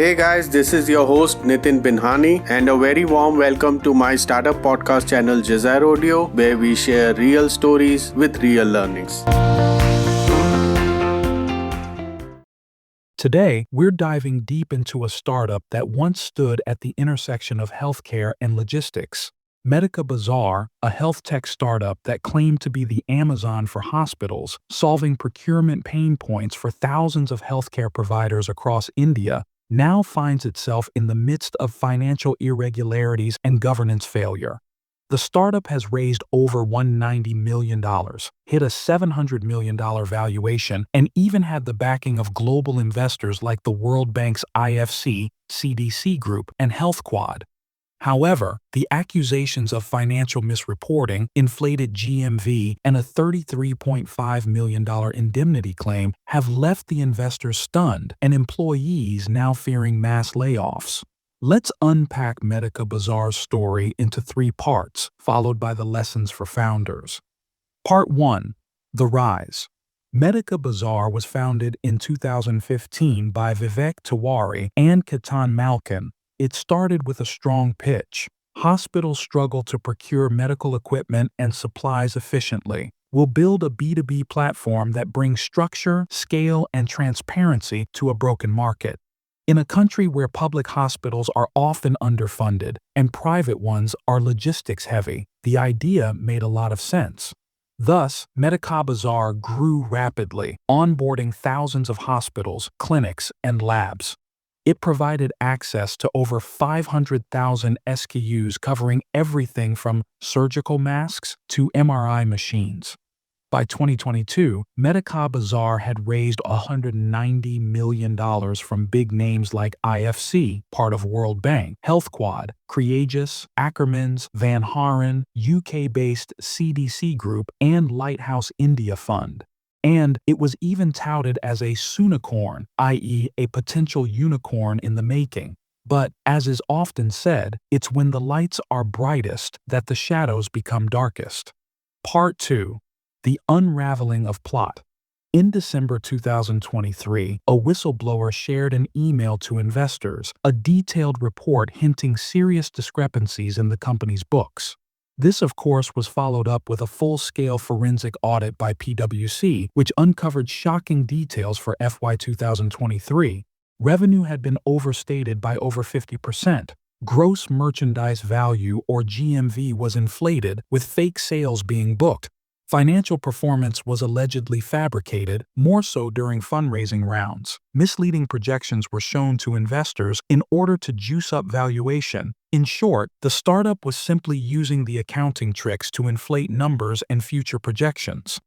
Hey guys, this is your host Nitin Binhani, and a very warm welcome to my startup podcast channel Jazair Audio, where we share real stories with real learnings. Today, we're diving deep into a startup that once stood at the intersection of healthcare and logistics. Medikabazaar, a health tech startup that claimed to be the Amazon for hospitals, solving procurement pain points for thousands of healthcare providers across India, now finds itself in the midst of financial irregularities and governance failure. The startup has raised over $190 million, hit a $700 million valuation, and even had the backing of global investors like the World Bank's IFC, CDC Group, and HealthQuad. However, the accusations of financial misreporting, inflated GMV, and a $33.5 million indemnity claim have left the investors stunned and employees now fearing mass layoffs. Let's unpack Medikabazaar's story into three parts, followed by the lessons for founders. Part 1. The Rise. Medikabazaar was founded in 2015 by Vivek Tiwari and Ketan Malkan. It started with a strong pitch. Hospitals struggle to procure medical equipment and supplies efficiently. We'll build a B2B platform that brings structure, scale, and transparency to a broken market. In a country where public hospitals are often underfunded and private ones are logistics-heavy, the idea made a lot of sense. Thus, Medikabazaar grew rapidly, onboarding thousands of hospitals, clinics, and labs. It provided access to over 500,000 SKUs covering everything from surgical masks to MRI machines. By 2022, Medikabazaar had raised $190 million from big names like IFC, part of World Bank, HealthQuad, Creaegis, Ackermans, Van Haren, UK-based CDC Group, and Lighthouse India Fund. And it was even touted as a soonicorn, i.e. a potential unicorn in the making. But, as is often said, it's when the lights are brightest that the shadows become darkest. Part 2. The Unraveling of Plot. In December 2023, a whistleblower shared an email to investors, a detailed report hinting serious discrepancies in the company's books. This, of course, was followed up with a full-scale forensic audit by PwC, which uncovered shocking details for FY 2023. Revenue had been overstated by over 50%. Gross merchandise value, or GMV, was inflated, with fake sales being booked. Financial performance was allegedly fabricated, more so during fundraising rounds. Misleading projections were shown to investors in order to juice up valuation. In short, the startup was simply using the accounting tricks to inflate numbers and future projections.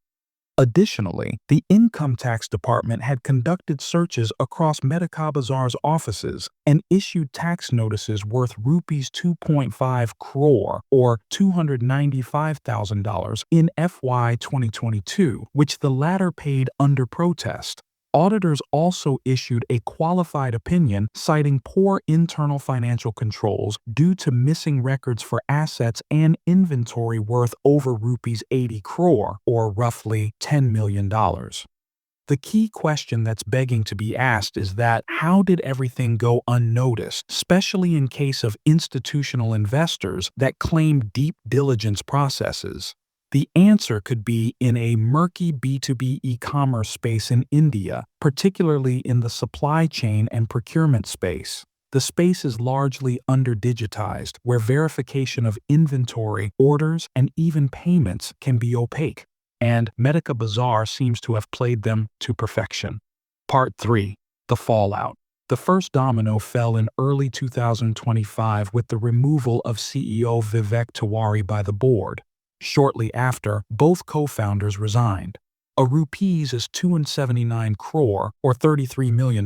Additionally, the Income Tax Department had conducted searches across Medikabazaar's offices and issued tax notices worth Rs 2.5 crore or $295,000 in FY 2022, which the latter paid under protest. Auditors also issued a qualified opinion citing poor internal financial controls due to missing records for assets and inventory worth over Rs 80 crore, or roughly $10 million. The key question that's begging to be asked is that how did everything go unnoticed, especially in case of institutional investors that claim deep diligence processes? The answer could be in a murky B2B e-commerce space in India, particularly in the supply chain and procurement space. The space is largely under-digitized, where verification of inventory, orders, and even payments can be opaque. And Medikabazaar seems to have played them to perfection. Part 3. The Fallout. The first domino fell in early 2025 with the removal of CEO Vivek Tiwari by the board. Shortly after, both co-founders resigned. A Rs 279 crore, or $33 million,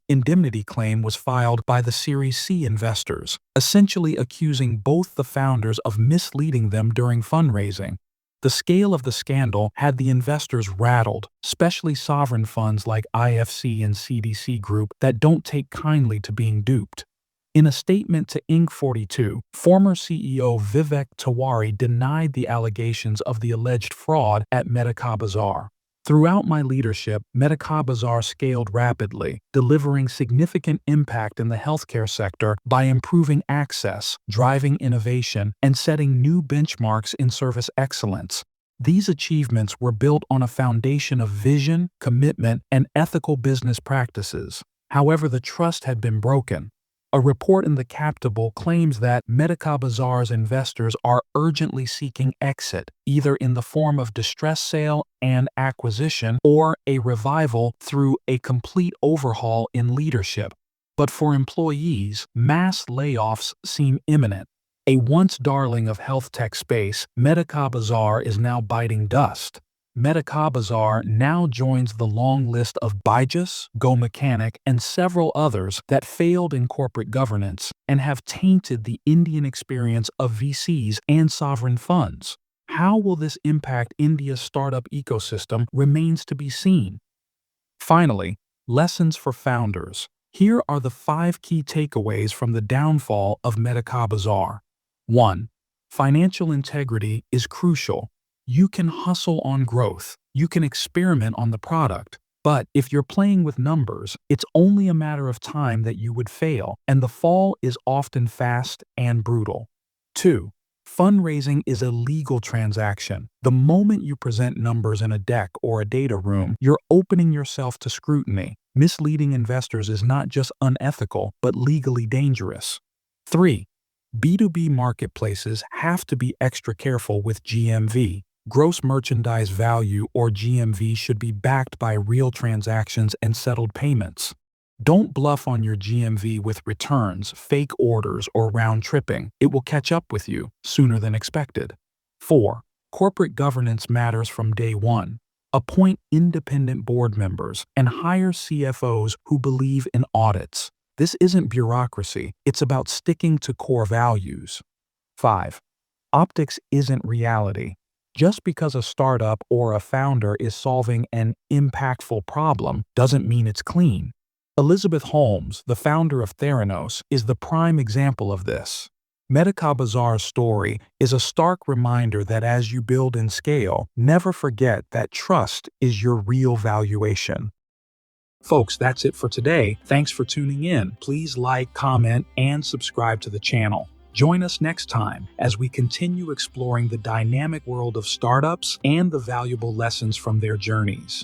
indemnity claim was filed by the Series C investors, essentially accusing both the founders of misleading them during fundraising. The scale of the scandal had the investors rattled, especially sovereign funds like IFC and CDC Group that don't take kindly to being duped. In a statement to Inc. 42, former CEO Vivek Tiwari denied the allegations of the alleged fraud at Medikabazaar. Throughout my leadership, Medikabazaar scaled rapidly, delivering significant impact in the healthcare sector by improving access, driving innovation, and setting new benchmarks in service excellence. These achievements were built on a foundation of vision, commitment, and ethical business practices. However, the trust had been broken. A report in the Capitol claims that Medikabazaar's investors are urgently seeking exit, either in the form of distress sale and acquisition or a revival through a complete overhaul in leadership. But for employees, mass layoffs seem imminent. A once darling of health tech space, Medikabazaar is now biting dust. Medikabazaar now joins the long list of Byju's, Go Mechanic, and several others that failed in corporate governance and have tainted the Indian experience of VCs and sovereign funds. How will this impact India's startup ecosystem remains to be seen. Finally, lessons for founders. Here are the 5 key takeaways from the downfall of Medikabazaar. 1. Financial integrity is crucial. You can hustle on growth, you can experiment on the product, but if you're playing with numbers, it's only a matter of time that you would fail, and the fall is often fast and brutal. 2. Fundraising is a legal transaction. The moment you present numbers in a deck or a data room, you're opening yourself to scrutiny. Misleading investors is not just unethical, but legally dangerous. 3. B2B marketplaces have to be extra careful with GMV. Gross merchandise value or GMV should be backed by real transactions and settled payments. Don't bluff on your GMV with returns, fake orders, or round tripping. It will catch up with you sooner than expected. 4. Corporate governance matters from day one. Appoint independent board members and hire CFOs who believe in audits. This isn't bureaucracy, it's about sticking to core values. 5. Optics isn't reality. Just because a startup or a founder is solving an impactful problem doesn't mean it's clean. Elizabeth Holmes, the founder of Theranos, is the prime example of this. Medikabazaar's story is a stark reminder that as you build and scale, never forget that trust is your real valuation. Folks, that's it for today. Thanks for tuning in. Please like, comment, and subscribe to the channel. Join us next time as we continue exploring the dynamic world of startups and the valuable lessons from their journeys.